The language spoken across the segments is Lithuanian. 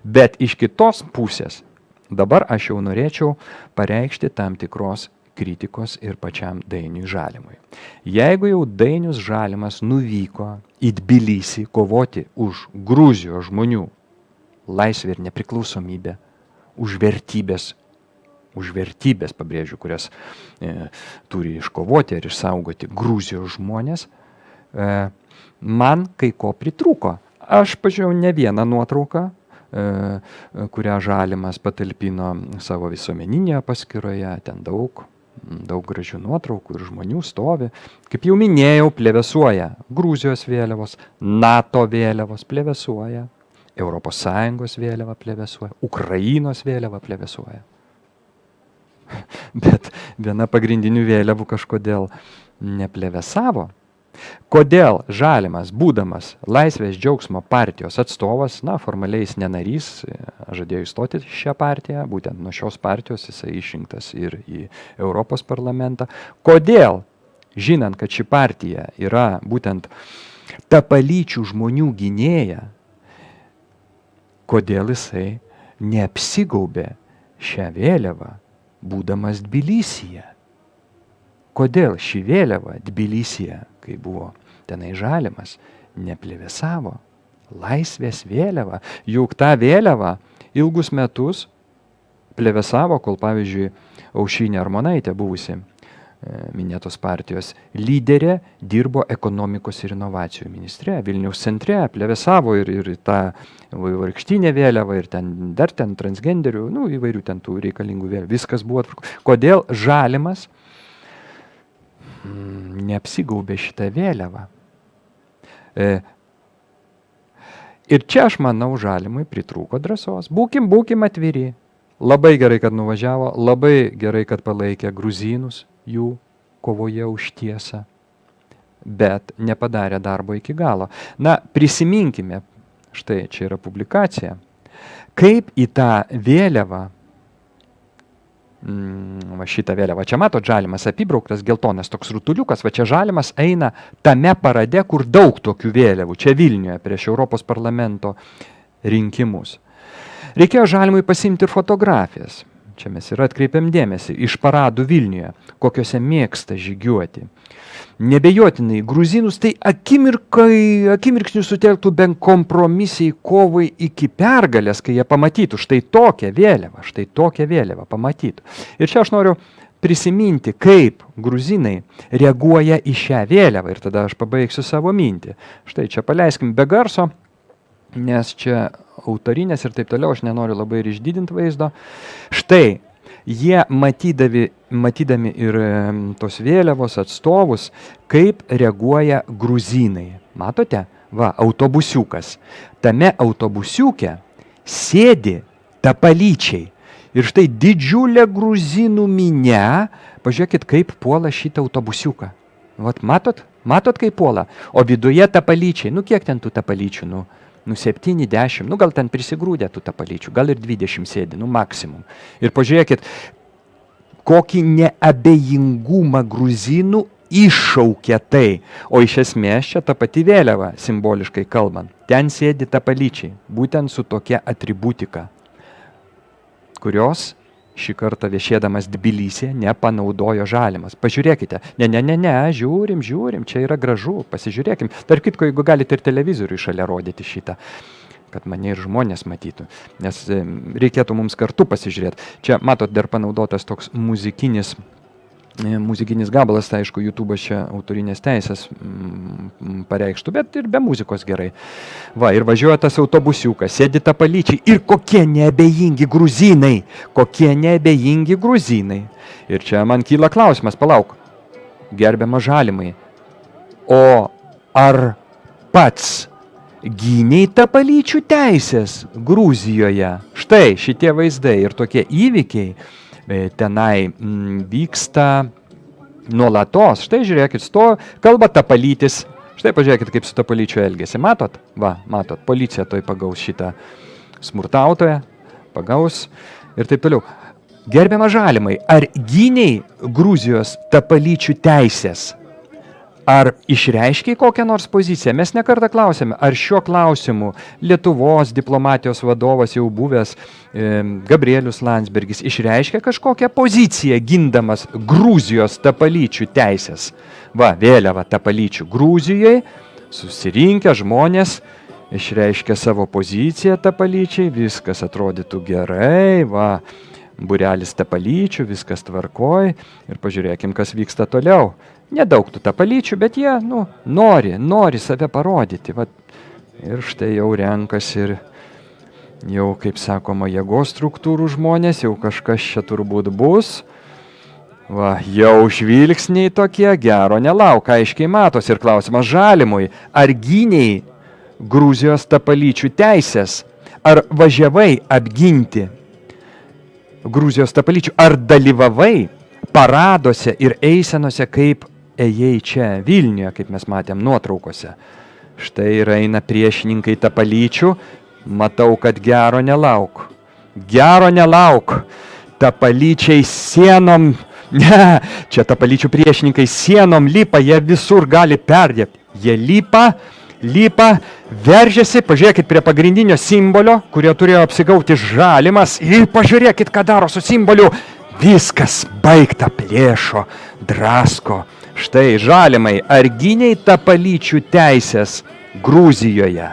Bet iš kitos pusės, dabar aš jau norėčiau pareikšti tam tikros kritikos ir pačiam Dainiui Žalimui. Jeigu jau Dainius Žalimas nuvyko į Tbilisį kovoti už Gruzijos žmonių laisvę ir nepriklausomybę, už vertybės, pabrėžiu, kurias turi iškovoti ir išsaugoti Gruzijos žmonės, man kai ko pritrūko. Aš pažiūrėjau ne vieną nuotrauką, kurią Žalimas patalpino savo visuomeninėje paskyroje, ten daug gražių nuotraukų ir žmonių stovi. Kaip jau minėjau, plevėsuoja Gruzijos vėliavos, NATO vėliavos plevėsuoja, Europos Sąjungos vėliava plevėsuoja, Ukrainos vėliava plevėsuoja. Bet viena pagrindinių vėliavų kažkodėl neplevėsavo. Kodėl Žalimas, būdamas Laisvės džiaugsmo partijos atstovas, formaliai jis nenarys, žadėjo įstoti šią partiją, būtent nuo šios partijos jisai išrinktas ir į Europos parlamentą. Kodėl, žinant, kad ši partija yra būtent tapalyčių žmonių gynėja, kodėl jisai neapsigaubė šią vėliavą, būdamas Tbilisyje? Kodėl ši vėliava Tbilisyje, kai buvo tenai Žalimas, neplevėsavo? Laisvės vėliava. Juk ta vėliava ilgus metus plevėsavo, kol, pavyzdžiui, Aušrinė Armonaitė, buvusi minėtos partijos lyderė, dirbo ekonomikos ir inovacijų ministre. Vilniaus centre plevėsavo ir ta vaivorykštinė vėliava, ir dar ten transgenderių, įvairių ten tų reikalingų vėliavų. Viskas buvo atvarkų. Kodėl Žalimas neapsigaubė šitą vėliavą? Ir čia, aš manau, Žalimui pritrūko drąsos. Būkim atviri. Labai gerai, kad nuvažiavo, labai gerai, kad palaikė gruzinus jų kovoje už tiesą, bet nepadarė darbo iki galo. Prisiminkime, štai čia yra publikacija, kaip į tą vėliavą, šitą vėliavą, čia matot, Žalimas apibrauktas, geltonas toks rutuliukas, va čia Žalimas eina tame parade, kur daug tokių vėliavų, čia Vilniuje prieš Europos parlamento rinkimus. Reikėjo Žalimui pasiimti ir fotografijas. Čia mes ir atkreipiam dėmesį, iš paradų Vilniuje, kokiuose mėgsta žygiuoti. Nebejotinai, gruzinus tai akimirksniu sutelktų bent kompromisiai kovai iki pergalės, kai jie pamatytų štai tokią vėliavą pamatytų. Ir čia aš noriu prisiminti, kaip gruzinai reaguoja į šią vėliavą, ir tada aš pabaigsiu savo mintį. Štai čia paleiskim be garso, nes čia autorinės ir taip toliau, aš nenoriu labai ir išdidinti vaizdo. Štai, jie matydami ir tos vėliavos atstovus, kaip reaguoja gruzinai. Matote? Va, autobusiukas. Tame autobusiuke sėdi tapalyčiai. Ir štai didžiulė gruzinų minia, pažiūrėkit, kaip puola šitą autobusiuką. Vat matot, kaip puola. O viduje tapalyčiai, kiek ten tų tapalyčių, 7-10, gal ten prisigrūdė tų tapalyčių, gal ir 20 sėdi, maksimum. Ir pažiūrėkit, kokį neabejingumą gruzinų iššaukia tai. O iš esmės čia ta pati vėliava, simboliškai kalbant. Ten sėdi tapalyčiai, būtent su tokia atributika, kurios šį kartą viešėdamas Tbilisyje nepanaudojo Žalimas. Pažiūrėkite, žiūrim, čia yra gražu, pasižiūrėkim. Tarp kitko, jeigu galite ir televizorių šalia rodyti šitą, kad mane ir žmonės matytų, nes reikėtų mums kartu pasižiūrėti. Čia, matot, dar panaudotas toks muzikinis gabalas, tai aišku, YouTube'as čia autorinės teisės pareikštų, bet ir be muzikos gerai. Va, ir važiuoja tas autobusiukas, sėdi tapalyčiai ir kokie neabejingi gruzinai. Ir čia man kyla klausimas, palauk, gerbiamas Žalimai, o ar pats gyniai tapalyčių teisės Gruzijoje? Štai šitie vaizdai ir tokie įvykiai tenai vyksta nuolatos. Štai žiūrėkit, kalba tapalytis. Štai pažiūrėkit, kaip su tapalyčiu elgėsi. Matot? Va, matot, policija toj pagaus šitą smurtautoją, pagaus ir taip toliau. Gerbiamas Žalimai, ar gyniai Gruzijos tapalyčių teisės? Ar išreiškiai kokią nors poziciją? Mes nekartą klausėme, ar šiuo klausimu Lietuvos diplomatijos vadovas jau buvęs Gabrielius Landsbergis išreiškia kažkokią poziciją gindamas Gruzijos tapalyčių teisės. Va, vėliava tapalyčių Gruzijoje, susirinkę žmonės išreiškia savo poziciją tapalyčiai, viskas atrodytų gerai, va, būrelis tapalyčių, viskas tvarkoj ir pažiūrėkim, kas vyksta toliau. Nedaug tų tapalyčių, bet jie nori save parodyti. Vat, ir štai jau renkasi ir jau, kaip sakoma, jėgos struktūrų žmonės, jau kažkas čia turbūt bus. Va, jau žvilgsniai tokie, gero nelauk, aiškiai matos. Ir klausimas Žalimui, ar gyniai Gruzijos tapalyčių teisės, ar važiavai apginti Gruzijos tapalyčių, ar dalyvavai paraduose ir eisenose, kaip ėjai čia Vilniuje, kaip mes matėm nuotraukose. Štai ir eina priešininkai tapalyčių, matau, kad gero nelauk. Gero nelauk. Tapalyčiai sienom, ne, čia tapalyčių priešininkai sienom lipa, jie visur gali perdėti. Jie lipa, veržiasi, pažiūrėkit prie pagrindinio simbolio, kurio turėjo apsigauti Žalimas, ir pažiūrėkit, ką daro su simboliu. Viskas baigta, plėšo, drasko. Štai Žalimai, ar gyniai tapalyčių teisės Gruzijoje?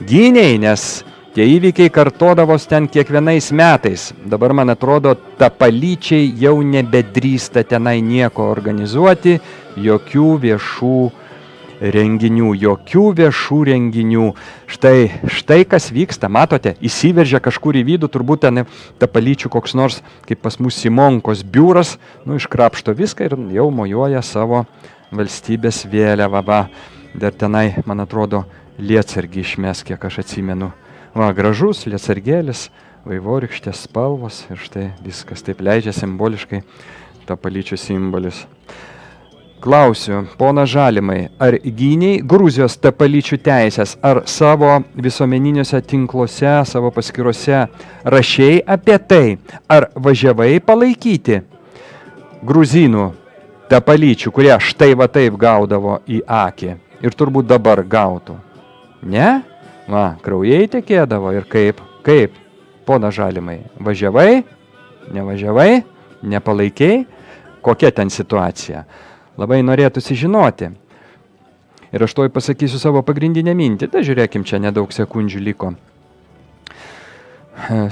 Gyniai, nes tie įvykiai kartodavos ten kiekvienais metais. Dabar, man atrodo, tapalyčiai jau nebedrįsta tenai nieko organizuoti, jokių viešų renginių. Štai kas vyksta, matote, įsiveržia kažkur į vidų, turbūt ten tapalyčių koks nors, kaip pas mus Simonkos biuras, iškrapšto viską ir jau mojuoja savo valstybės vėliavą. Va, dar tenai, man atrodo, lietsargį išmes, kiek aš atsimenu. Va, gražus lietsargėlis, vaivorykštės spalvos ir štai viskas taip leidžia simboliškai tapalyčių simbolis. Klausiu, pona Žalimai, ar gyniai Gruzijos tapalyčių teisės, ar savo visuomeniniuose tinkluose, savo paskyrose rašei apie tai, ar važiavai palaikyti gruzinų tapalyčių, kurie štai va taip gaudavo į akį ir turbūt dabar gautų? Ne? Va, kraujai tekėdavo ir kaip, pona Žalimai, važiavai, nevažiavai, nepalaikiai, kokia ten situacija? Labai norėtųsi žinoti. Ir aš toj pasakysiu savo pagrindinę mintį. Tai žiūrėkim, čia nedaug sekundžių liko.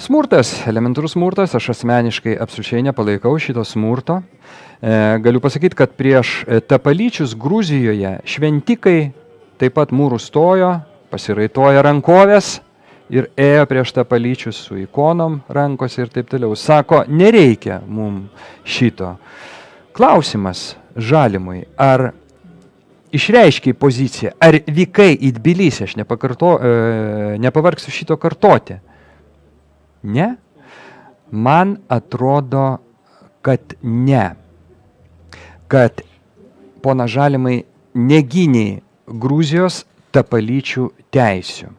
Smurtas, elementarus smurtas, aš asmeniškai absoliučiai nepalaikau šito smurto. Galiu pasakyti, kad prieš tapalyčius Gruzijoje šventikai taip pat mūrų stojo, pasiraitoja rankovės ir ėjo prieš tapalyčius su ikonom rankose ir taip toliau. Sako, nereikia mums šito. Klausimas Žalimui, ar išreiškiai poziciją, ar vykai į Tbilisį, aš nepavargsiu šito kartoti? Ne? Man atrodo, kad ne. Kad, pona Žalimai, negynė Gruzijos tapalyčių teisių.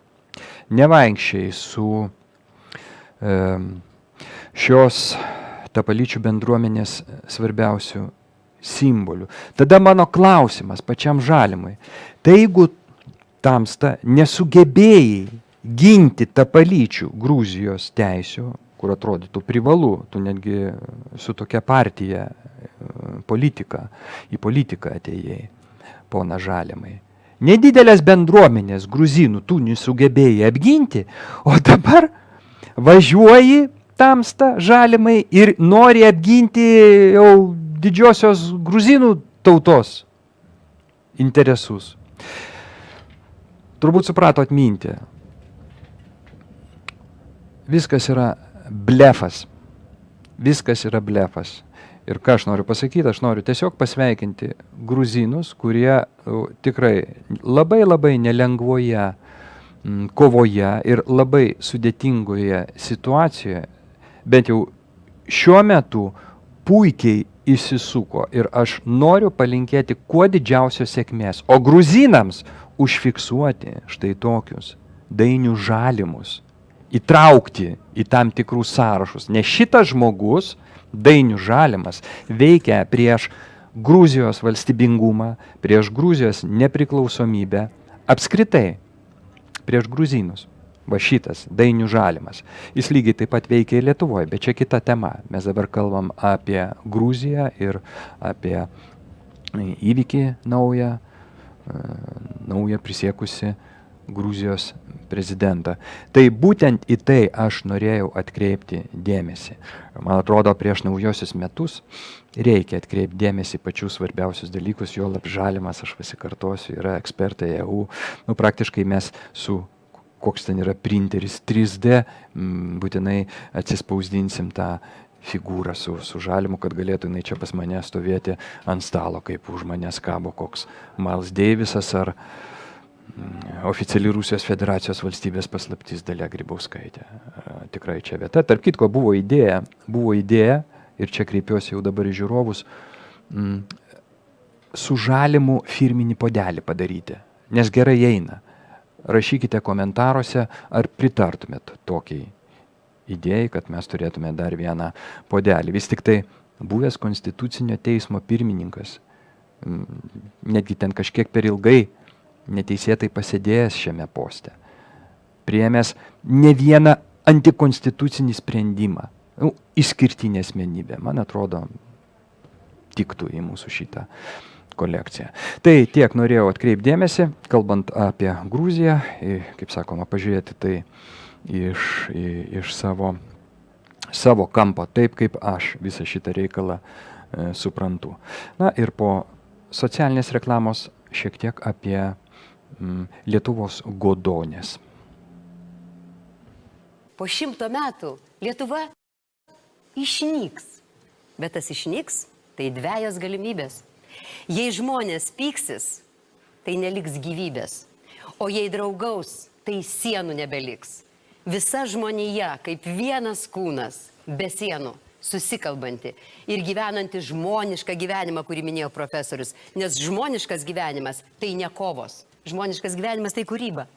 Nevaikščiai su šios tapalyčių bendruomenės svarbiausių simbolių. Tada mano klausimas pačiam Žalimui. Tai jeigu tamsta nesugebėjai ginti tapalyčių Gruzijos teisių, kur atrodytų privalu, tu netgi su tokia partija į politiką atėjai, pona Žalimai. Nedidelės bendruomenės gruzinų tu nesugebėjai apginti, o dabar važiuoji tamsta Žalimai ir nori apginti jau didžiosios gruzinų tautos interesus. Turbūt supratot mintį. Viskas yra blefas. Viskas yra blefas. Ir ką aš noriu pasakyti, aš noriu tiesiog pasveikinti gruzinus, kurie tikrai labai nelengvoje kovoje ir labai sudėtingoje situacijoje, bent jau šiuo metu puikiai įsisuko ir aš noriu palinkėti kuo didžiausios sėkmės, o gruzinams užfiksuoti štai tokius Dainių Žalimus, įtraukti į tam tikrus sąrašus, nes šitas žmogus, Dainių Žalimas, veikia prieš Gruzijos valstybingumą, prieš Gruzijos nepriklausomybę, apskritai prieš gruzinus. Va šitas Dainių Žalimas. Jis lygiai taip pat veikia ir Lietuvoje, bet čia kita tema. Mes dabar kalbam apie Gruziją ir apie įvykį naują prisiekusi Gruzijos prezidentą. Tai būtent į tai aš norėjau atkreipti dėmesį. Man atrodo, prieš naujosius metus reikia atkreipti dėmesį pačius svarbiausius dalykus, jo lab Žalimas, aš pasikartosiu, yra ekspertai EU. Praktiškai mes su koks ten yra printeris 3D, būtinai atsispausdinsim tą figūrą su Žalimu, kad galėtų jinai čia pas mane stovėti ant stalo, kaip už manęs kabo koks Miles Davisas ar oficiali Rusijos federacijos valstybės paslaptis Dalia Grybauskaitė. Tikrai čia vieta. Tarp kitko buvo idėja, ir čia kreipiuosi jau dabar į žiūrovus, su Žalimu firminį puodelį padaryti, nes gerai eina. Rašykite komentaruose, ar pritartumėt tokiai idėjai, kad mes turėtume dar vieną puodelį. Vis tik tai buvęs Konstitucinio teismo pirmininkas, netgi ten kažkiek per ilgai neteisėtai pasėdėjęs šiame poste, priėmęs ne vieną antikonstitucinį sprendimą, išskirtinė asmenybė, man atrodo, tiktų į mūsų šitą kolekciją. Tai tiek norėjau atkreipdėmėsi, kalbant apie Gruziją, kaip sakoma, pažiūrėti tai iš savo kampo, taip kaip aš visą šitą reikalą suprantu. Na ir po socialinės reklamos šiek tiek apie Lietuvos godonės. Po 100 metų Lietuva išnyks, bet tas išnyks, tai dvejos galimybės. Jei žmonės pyksis, tai neliks gyvybės, o jei draugaus, tai sienų nebeliks. Visa žmonija kaip vienas kūnas, be sienų, susikalbanti ir gyvenanti žmonišką gyvenimą, kurį minėjo profesorius, nes žmoniškas gyvenimas tai ne kovos, žmoniškas gyvenimas tai kūryba.